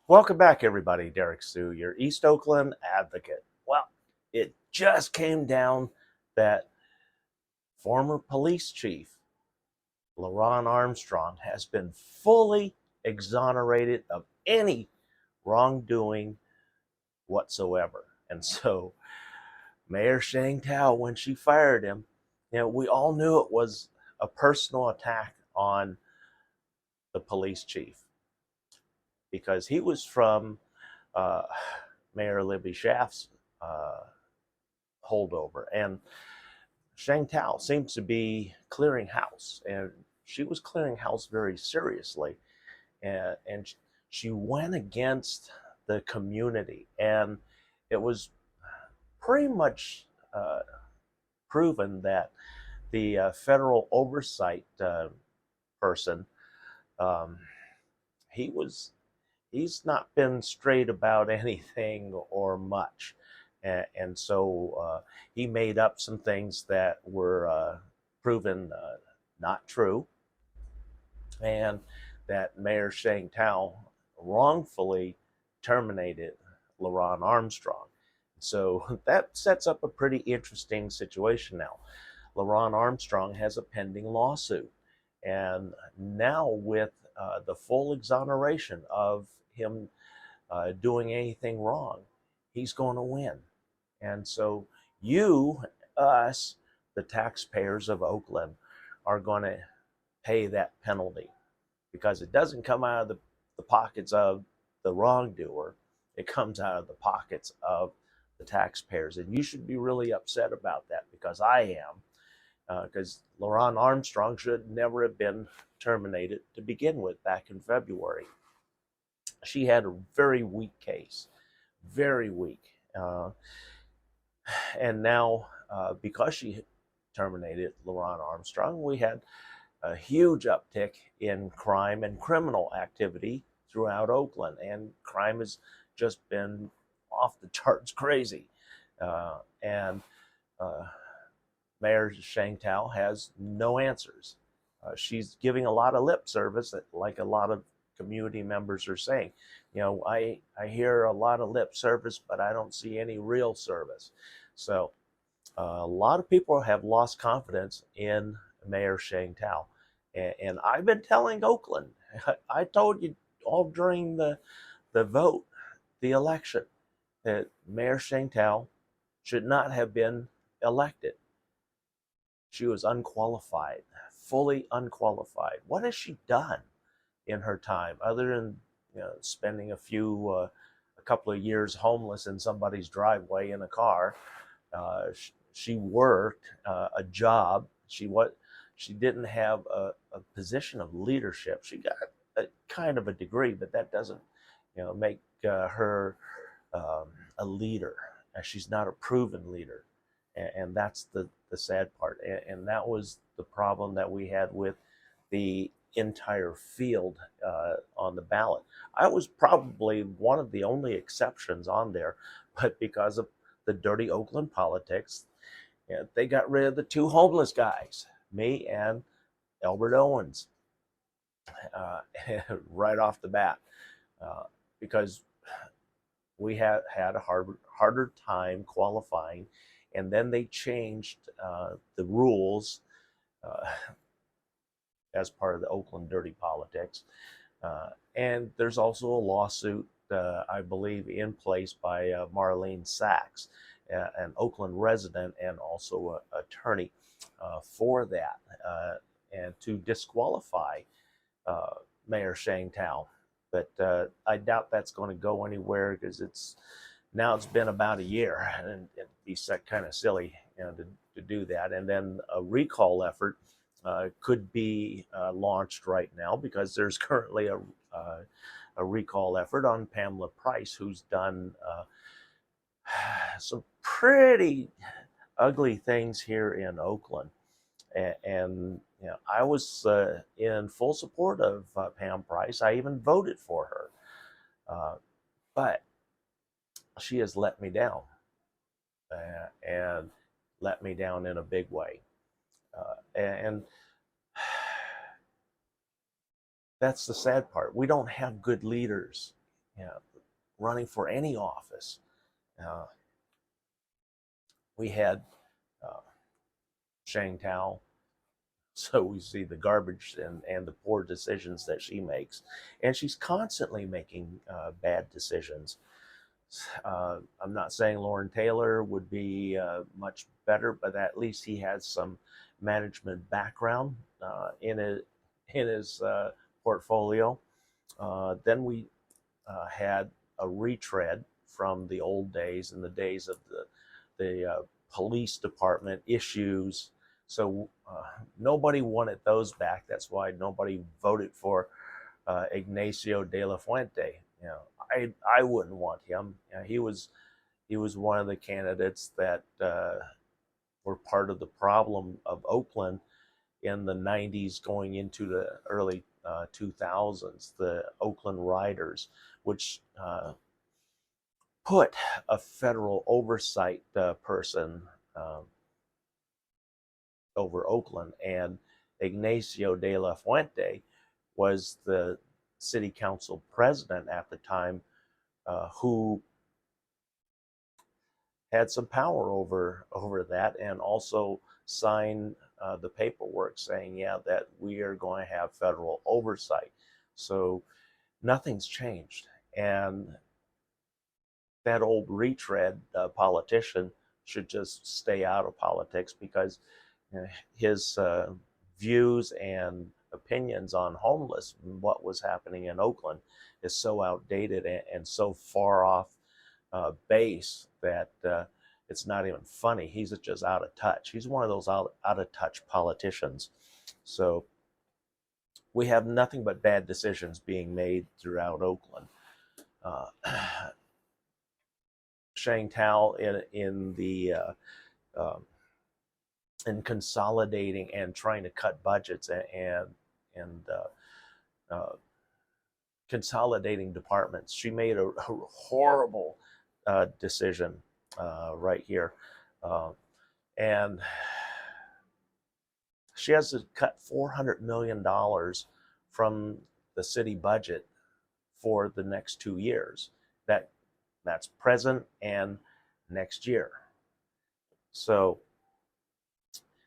Welcome back, everybody. Derrick Sue, your East Oakland advocate. Well, it just came down that former police chief LaRon Armstrong has been fully exonerated of any wrongdoing whatsoever. And so Mayor Sheng Thao, when she fired him, we all knew it was a personal attack on the police chief because he was from uh, Mayor Libby Schaaf's uh, holdover. And Sheng Thao seems to be clearing house, and she was clearing house very seriously. And she went against the community, and it was pretty much proven that the federal oversight person, um, he was he's not been straight about anything or much. And so he made up some things that were proven not true, and that Mayor Sheng Thao wrongfully terminated LaRon Armstrong. So that sets up a pretty interesting situation now. LaRon Armstrong has a pending lawsuit, and now with the full exoneration of him doing anything wrong, he's going to win. And so you, us, the taxpayers of Oakland, are going to pay that penalty because it doesn't come out of the pockets of the wrongdoer. It comes out of the pockets of the taxpayers. And you should be really upset about that, because I am, because LaRon Armstrong should never have been terminated to begin with back in February. She had a very weak case, very weak. And now, because she terminated LaRon Armstrong, we had a huge uptick in crime and criminal activity throughout Oakland, and crime has just been off the charts crazy. And Mayor Sheng Thao has no answers. She's giving a lot of lip service, like a lot of community members are saying. I hear a lot of lip service, but I don't see any real service. So a lot of people have lost confidence in Mayor Sheng Thao. And I've been telling Oakland, I told you all during the vote, the election, that Mayor Sheng Thao should not have been elected. She was unqualified, fully unqualified. What has she done in her time other than spending a couple of years homeless in somebody's driveway in a car? She worked a job. She didn't have a position of leadership. She got a kind of a degree, but that doesn't make her a leader. She's not a proven leader, and that's the sad part. And that was the problem that we had with the entire field on the ballot. I was probably one of the only exceptions on there, but because of the dirty Oakland politics, they got rid of the two homeless guys, me and Albert Owens, right off the bat, because we had a harder time qualifying. And then they changed the rules as part of the Oakland dirty politics. And there's also a lawsuit, I believe, in place by Marlene Sachs, an Oakland resident and also an attorney, for that, and to disqualify Mayor Sheng Thao. But I doubt that's going to go anywhere, because it's been about a year, and it'd be kind of silly to do that. And then a recall effort could be launched right now, because there's currently a recall effort on Pamela Price, who's done some pretty ugly things here in Oakland. And I was in full support of Pam Price. I even voted for her, but she has let me down, and let me down in a big way. And that's the sad part. We don't have good leaders running for any office. We had Sheng Thao, so we see the garbage and the poor decisions that she makes, and she's constantly making bad decisions. I'm not saying Lauren Taylor would be much better, but at least he has some management background in his portfolio. Then we had a retread from the old days, in the days of the police department issues. So nobody wanted those back. That's why nobody voted for Ignacio de la Fuente. I wouldn't want him. He was one of the candidates that were part of the problem of Oakland in the 90s going into the early 2000s, the Oakland Riders, which put a federal oversight person over Oakland. And Ignacio de la Fuente was the city council president at the time, who had some power over that, and also signed the paperwork saying, yeah, that we are going to have federal oversight. So nothing's changed. And that old retread politician should just stay out of politics, because his views and opinions on homeless, what was happening in Oakland, is so outdated and so far off base that it's not even funny. He's just out of touch. He's one of those out of touch politicians. So we have nothing but bad decisions being made throughout Oakland. Sheng Thao in the in consolidating and trying to cut budgets and consolidating departments. She made a horrible decision right here, and she has to cut $400 million from the city budget for the next 2 years. That's present and next year. So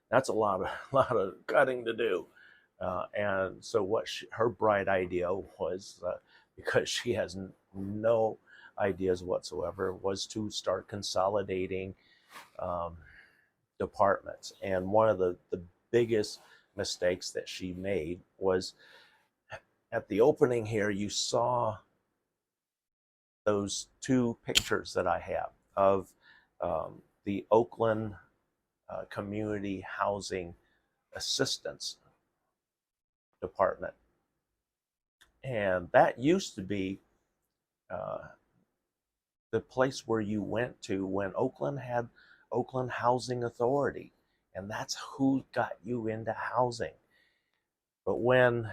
that's a lot of cutting to do. And so what her bright idea was, because she has no ideas whatsoever, was to start consolidating departments. And one of the biggest mistakes that she made was, at the opening here, you saw those two pictures that I have of the Oakland Community Housing Assistance Department. And that used to be the place where you went to when Oakland had Oakland Housing Authority. And that's who got you into housing. But when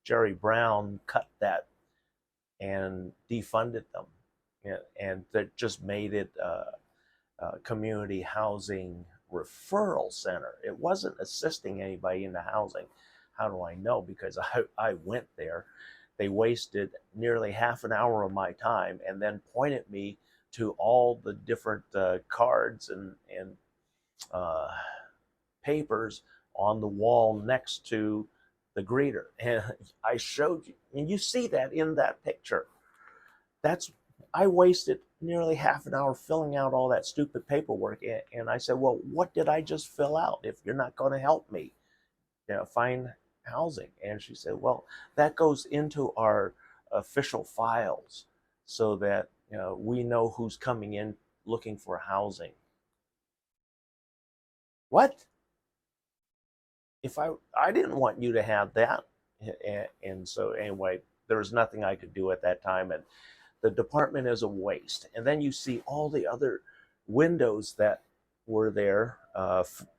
Jerry Brown cut that and defunded them, and that just made it a community housing referral center. It wasn't assisting anybody into housing. How do I know? Because I went there. They wasted nearly half an hour of my time and then pointed me to all the different cards and papers on the wall next to the greeter. And I showed you, and you see that in that picture. I wasted nearly half an hour filling out all that stupid paperwork. And I said, well, what did I just fill out if you're not going to help me find housing? And she said, well, that goes into our official files so that we know who's coming in looking for housing. What? If I didn't want you to have that. And so anyway, there was nothing I could do at that time. And the department is a waste. And then you see all the other windows that were there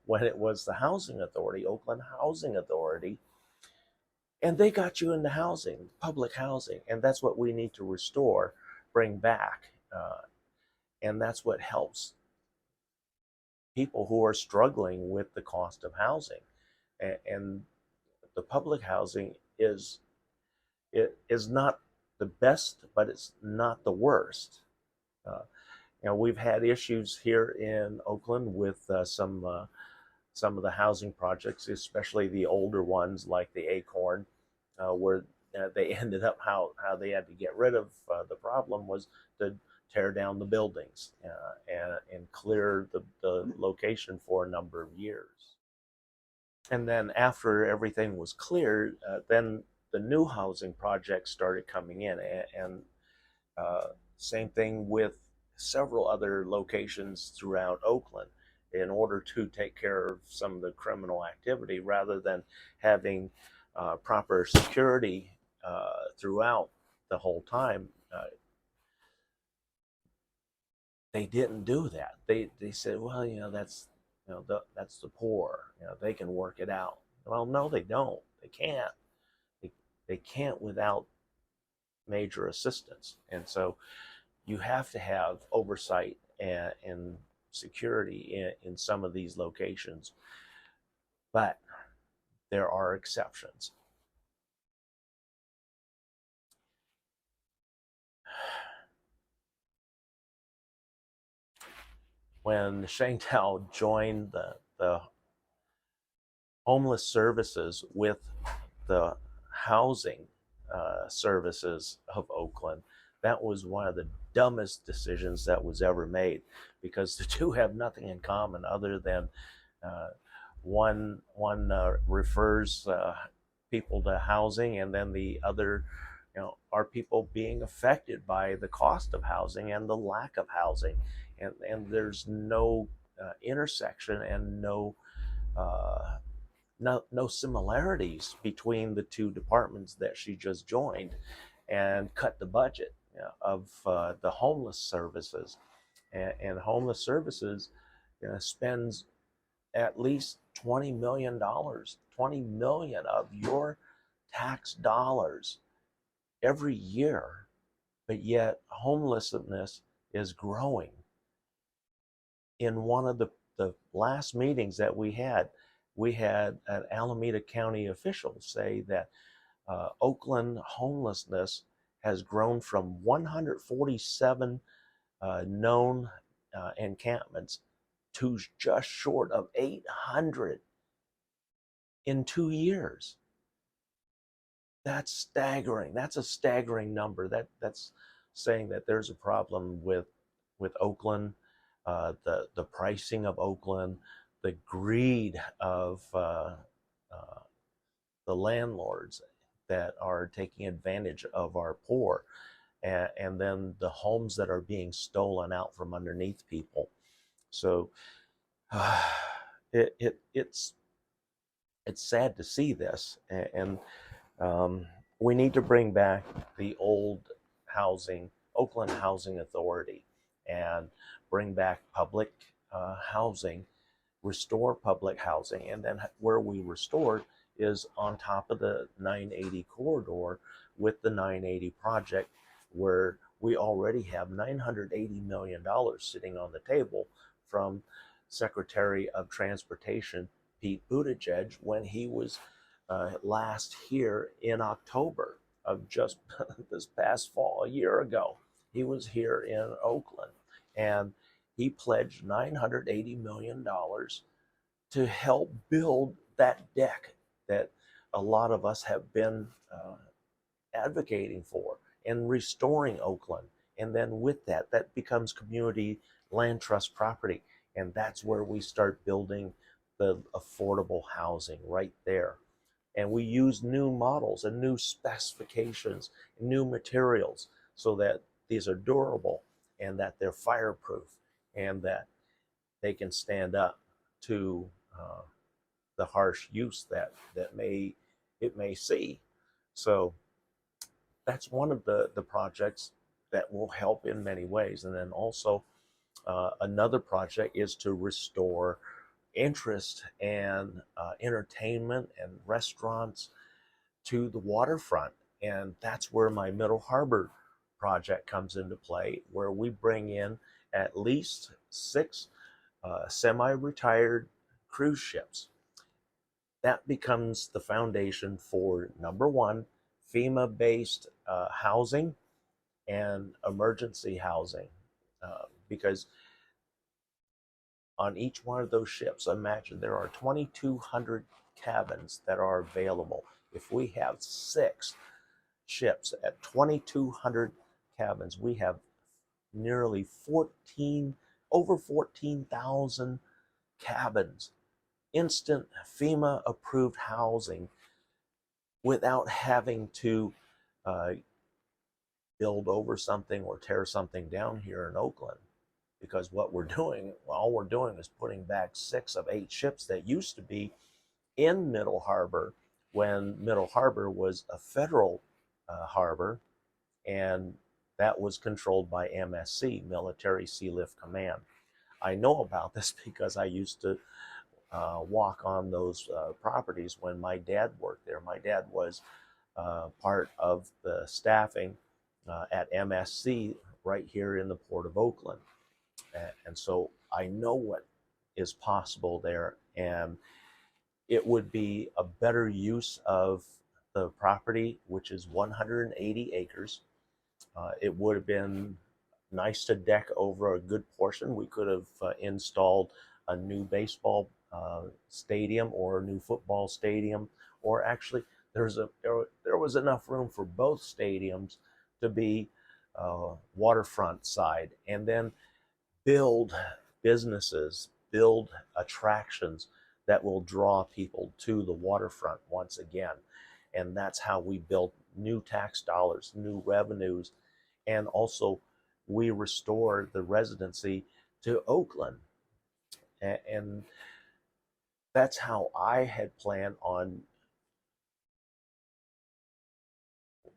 when it was the Housing Authority, Oakland Housing Authority. And they got you into housing, public housing. And that's what we need to restore, bring back. And that's what helps people who are struggling with the cost of housing. And the public housing is not the best, but it's not the worst. Uh, we've had issues here in Oakland with some of the housing projects, especially the older ones like the Acorn, where they ended up how they had to get rid of the problem was to tear down the buildings and clear the location for a number of years. And then after everything was cleared, then the new housing projects started coming in, and same thing with several other locations throughout Oakland in order to take care of some of the criminal activity rather than having proper security throughout the whole time. They didn't do that. They said, well, that's that's the poor. They can work it out. Well, no, they don't. They can't. They, they can't without major assistance. And so you have to have oversight and security in some of these locations, but there are exceptions. When Sheng Thao joined the homeless services with the housing services of Oakland, that was one of the dumbest decisions that was ever made, because the two have nothing in common other than uh, one refers people to housing, and then the other, are people being affected by the cost of housing and the lack of housing, and there's no intersection and uh, no similarities between the two departments that she just joined, and cut the budget of the homeless services. And homeless services spends at least $20 million, 20 million of your tax dollars every year, but yet homelessness is growing. In one of the last meetings that we had an Alameda County official say that Oakland homelessness has grown from 147 known encampments to just short of 800 in 2 years. That's staggering. That's a staggering number. That's saying that there's a problem with Oakland, the pricing of Oakland, the greed of the landlords that are taking advantage of our poor, and then the homes that are being stolen out from underneath people. So it's sad to see this, and we need to bring back the old Oakland Housing Authority, and bring back public housing, restore public housing, and then where we restore is on top of the 980 corridor with the 980 project, where we already have $980 million sitting on the table from Secretary of Transportation Pete Buttigieg when he was last here in October of just this past fall, a year ago. He was here in Oakland, and he pledged $980 million to help build that deck that a lot of us have been advocating for, and restoring Oakland. And then with that becomes community land trust property. And that's where we start building the affordable housing right there. And we use new models and new specifications, new materials, so that these are durable and that they're fireproof and that they can stand up to the harsh use that it may see. So that's one of the projects that will help in many ways. And then also another project is to restore interest and entertainment and restaurants to the waterfront. And that's where my Middle Harbor project comes into play, where we bring in at least 6 semi-retired cruise ships. That becomes the foundation for, number one, FEMA-based housing and emergency housing, because on each one of those ships, imagine there are 2,200 cabins that are available. If we have 6 ships at 2,200 cabins, we have nearly over 14,000 cabins, instant FEMA approved housing, without having to build over something or tear something down here in Oakland. Because what we're doing, all we're doing is putting back 6 of 8 ships that used to be in Middle Harbor when Middle Harbor was a federal harbor, and that was controlled by MSC, Military Sealift Command. I know about this because I used to walk on those properties when my dad worked there. My dad was part of the staffing at MSC right here in the Port of Oakland. And so I know what is possible there, and it would be a better use of the property, which is 180 acres. It would have been nice to deck over a good portion. We could have installed a new baseball stadium or a new football stadium, or actually there was enough room for both stadiums to be waterfront side, and then build businesses, build attractions that will draw people to the waterfront once again. And that's how we build new tax dollars, new revenues, and also we restore the residency to Oakland. And that's how I had planned on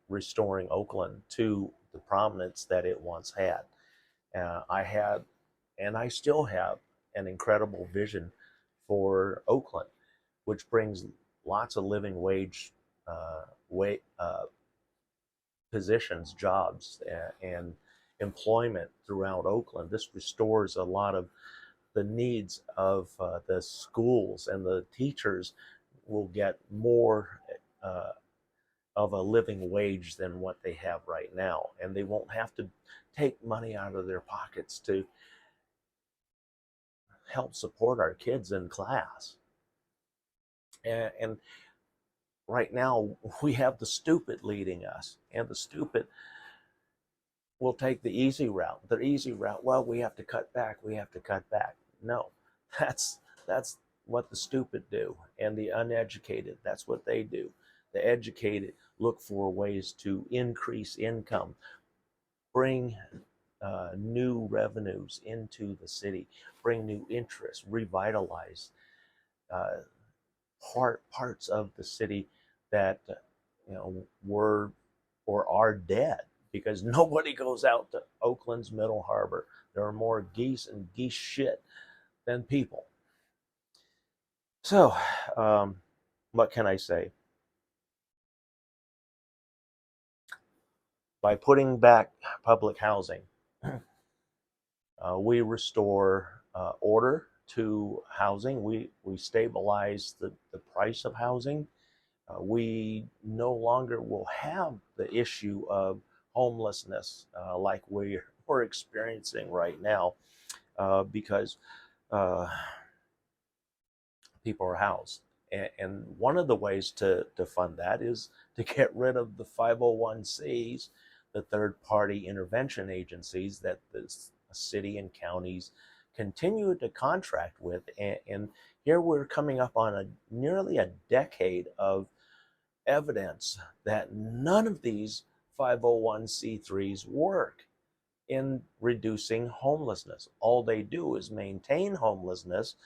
restoring Oakland to the prominence that it once had. I had, and I still have, an incredible vision for Oakland, which brings lots of living wage positions, jobs, and employment throughout Oakland. This restores a lot of the needs of the schools, and the teachers will get more of a living wage than what they have right now, and they won't have to take money out of their pockets to help support our kids in class. And right now we have the stupid leading us, and the stupid will take the easy route. The easy route, well, we have to cut back, we have to cut back. No, that's what the stupid do, and the uneducated, that's what they do. The educated look for ways to increase income, bring new revenues into the city, bring new interest, revitalize parts of the city that were or are dead, because nobody goes out to Oakland's Middle Harbor. There are more geese and geese shit than people. So, what can I say? By putting back public housing, we restore order to housing. We stabilize the price of housing. We no longer will have the issue of homelessness like we're experiencing right now, because people are housed. And one of the ways to fund that is to get rid of the 501Cs, the third-party intervention agencies that the city and counties continue to contract with. And here we're coming up on nearly a decade of evidence that none of these 501c3s work in reducing homelessness. All they do is maintain homelessness,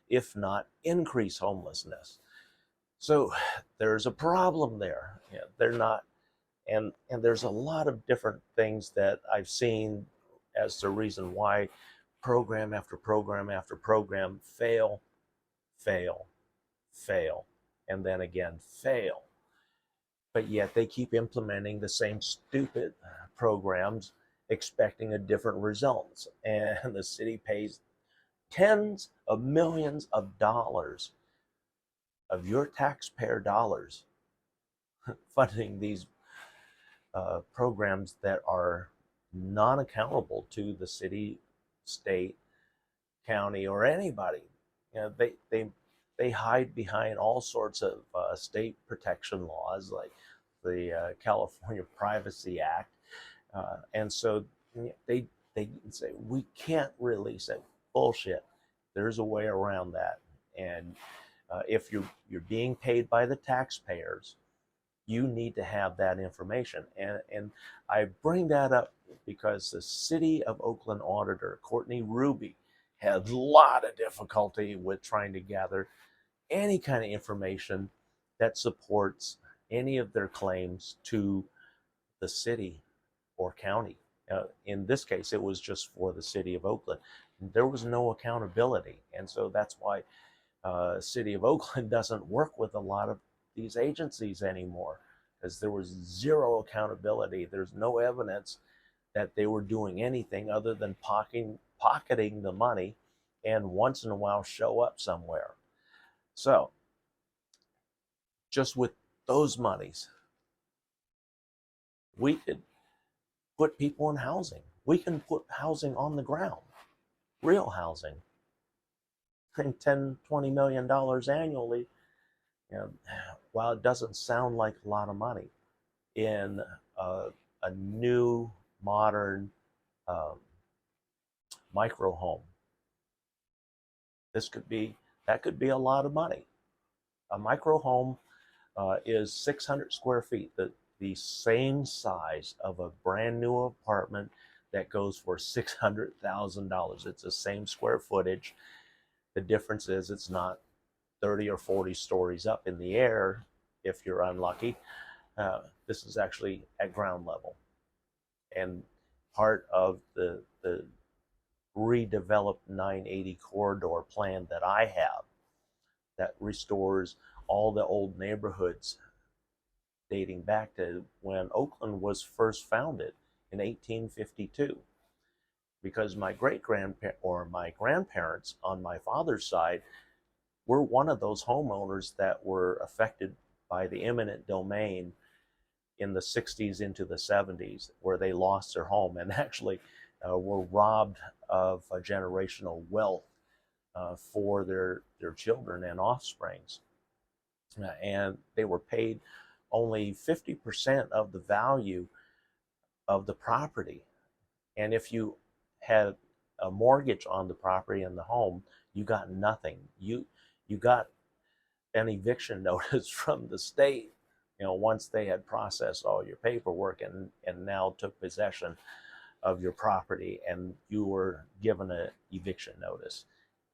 if not increase homelessness. So there's a problem there. They're not, and there's a lot of different things that I've seen as the reason why program after program after program fail, and then again fail. But yet they keep implementing the same stupid programs, expecting a different results. And the city pays tens of millions of dollars of your taxpayer dollars funding these programs that are non-accountable to the city, state, county, or anybody. You know, they hide behind all sorts of state protection laws, like the California Privacy Act, and so they say we can't release it. Bullshit. There's a way around that, and if you're being paid by the taxpayers, you need to have that information. And I bring that up because the city of Oakland auditor, Courtney Ruby, had a lot of difficulty with trying to gather any kind of information that supports any of their claims to the city or county. In this case, it was just for the city of Oakland. There was no accountability. And so that's why city of Oakland doesn't work with a lot of these agencies anymore, because there was zero accountability. There's no evidence that they were doing anything other than pocketing the money and once in a while show up somewhere. So just with those monies, we could put people in housing. We can put housing on the ground, real housing. I think $10-20 million annually. You know, while it doesn't sound like a lot of money, in a new, modern micro home, that could be a lot of money. A micro home is 600 square feet, the same size of a brand new apartment that goes for $600,000. It's the same square footage. The difference is it's not 30 or 40 stories up in the air if you're unlucky. This is actually at ground level. And part of the redeveloped 980 corridor plan that I have that restores all the old neighborhoods dating back to when Oakland was first founded in 1852. Because my grandparents on my father's side were one of those homeowners that were affected by the eminent domain in the 60s into the 70s, where they lost their home and actually were robbed of a generational wealth for their children and offsprings. And they were paid only 50% of the value of the property. And if you had a mortgage on the property and the home, you got nothing. You got an eviction notice from the state, once they had processed all your paperwork and now took possession of your property, and you were given an eviction notice.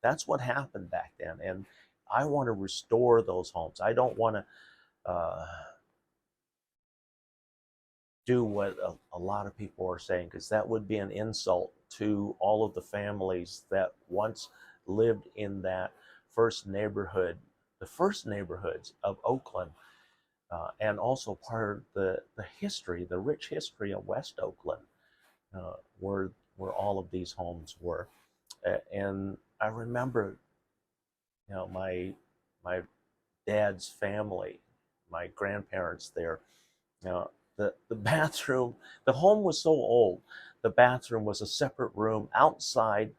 That's what happened back then. And I want to restore those homes. I don't want to do what a lot of people are saying, because that would be an insult to all of the families that once lived in that first neighborhood, the first neighborhoods of Oakland, and also part of the history, the rich history of West Oakland, where all of these homes were. And I remember, my dad's family, my grandparents there, the bathroom, the home was so old, the bathroom was a separate room outside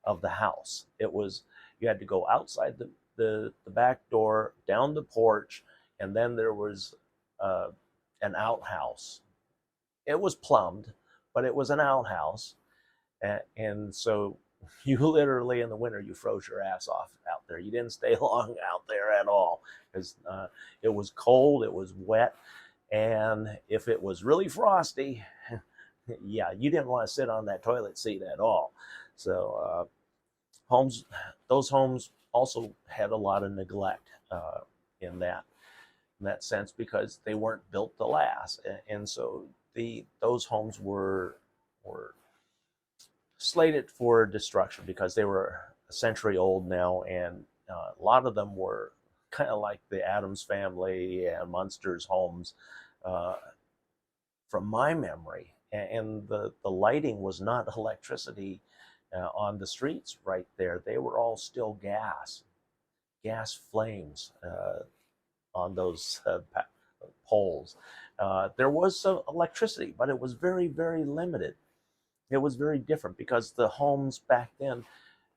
of the house. You had to go outside the back door, down the porch, and then there was an outhouse. It was plumbed, but it was an outhouse. And so you literally, in the winter, you froze your ass off out there. You didn't stay long out there at all, because it was cold, it was wet, and if it was really frosty, yeah, you didn't want to sit on that toilet seat at all. So those homes also had a lot of neglect in that sense, because they weren't built to last, and so those homes were slated for destruction because they were a century old now, and a lot of them were kind of like the Addams Family and Munster's homes, from my memory. And the lighting was not electricity on the streets right there. They were all still gas flames on those poles. There was some electricity, but it was very, very limited. It was very different because the homes back then,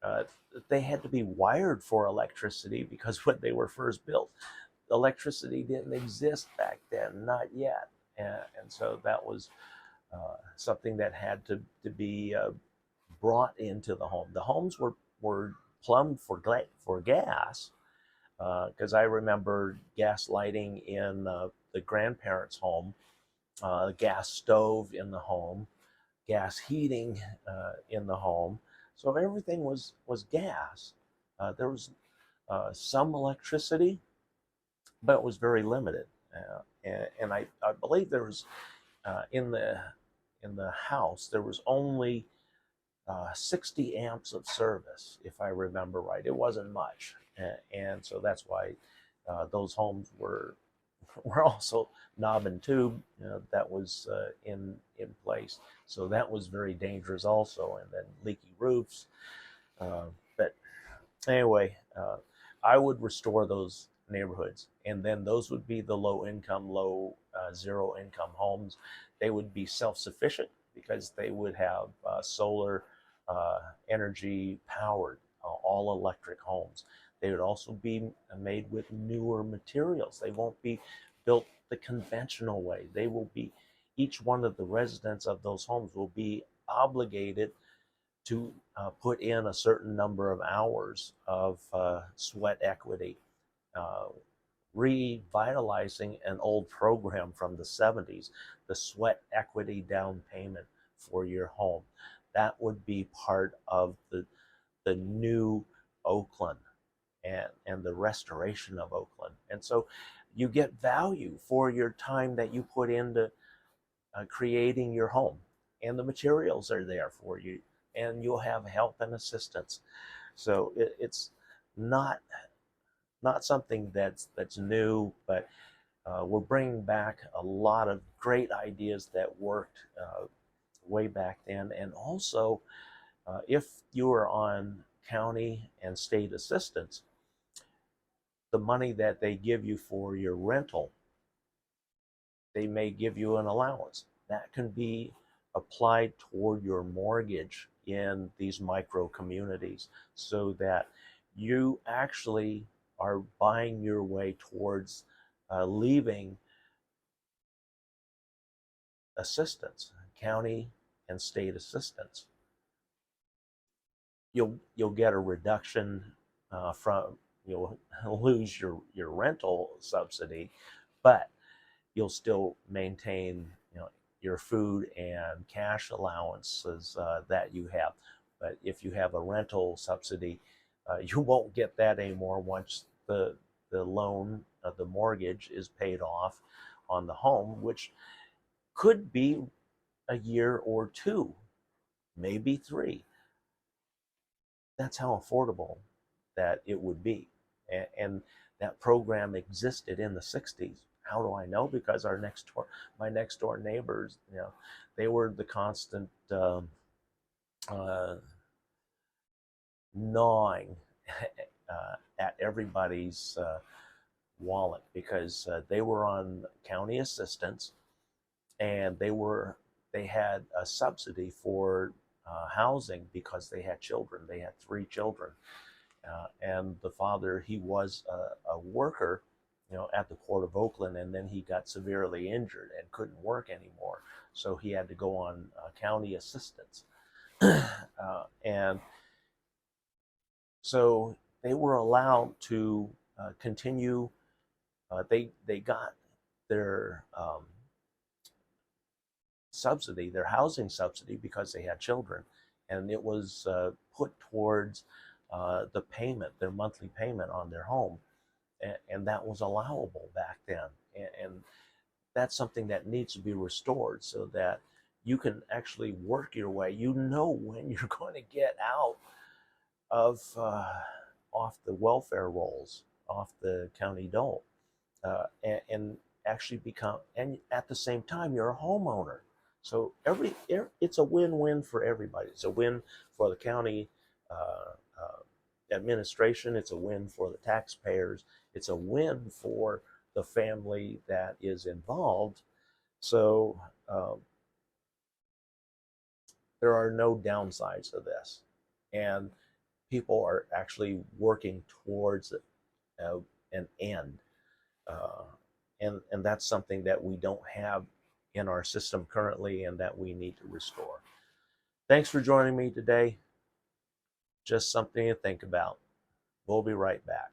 uh, they had to be wired for electricity because when they were first built, electricity didn't exist back then, not yet. And so that was something that had to be brought into the home. The homes were plumbed for gas, because I remember gas lighting in the grandparents' home, gas stove in the home, gas heating in the home. So everything was gas. There was some electricity, but it was very limited. And I believe there was in the house there was only 60 amps of service, if I remember right. It wasn't much, and so that's why those homes were also knob and tube, that was in place. So that was very dangerous also, and then leaky roofs. But anyway, I would restore those neighborhoods, and then those would be the low income, zero income homes. They would be self sufficient because they would have solar energy powered, all electric homes. They would also be made with newer materials. They won't be built the conventional way. They will be, each one of the residents of those homes will be obligated to put in a certain number of hours of sweat equity, uh, revitalizing an old program from the 70s, the sweat equity down payment for your home. That would be part of the new Oakland, and the restoration of Oakland. And so you get value for your time that you put into creating your home, and the materials are there for you, and you'll have help and assistance. So it's not not something that's new, but we're bringing back a lot of great ideas that worked way back then. And also, if you are on county and state assistance, the money that they give you for your rental, they may give you an allowance that can be applied toward your mortgage in these micro communities, so that you actually are buying your way towards leaving assistance, county and state assistance. You'll get a reduction from, you'll lose your rental subsidy, but you'll still maintain, your food and cash allowances that you have. But if you have a rental subsidy, you won't get that anymore once the loan of the mortgage is paid off on the home, which could be a year or two, maybe three. That's how affordable that it would be. And that program existed in the 60s. How do I know? Because my next door neighbors, they were the constant uh, gnawing at everybody's wallet, because they were on county assistance, and they had a subsidy for housing because they had children. They had 3 children, and the father, he was a worker, at the Port of Oakland, and then he got severely injured and couldn't work anymore, so he had to go on county assistance. And so they were allowed to continue. They got their subsidy, their housing subsidy, because they had children, and it was put towards the payment, their monthly payment on their home, and that was allowable back then. And that's something that needs to be restored, so that you can actually work your way. You know when you're going to get out of off the welfare rolls, off the county dole, and actually become, and at the same time you're a homeowner. So it's a win-win for everybody. It's a win for the county administration. It's a win for the taxpayers. It's a win for the family that is involved, So there are no downsides to this, and people are actually working towards an end, uh, and that's something that we don't have in our system currently, and that we need to restore. Thanks for joining me today. Just something to think about. We'll be right back.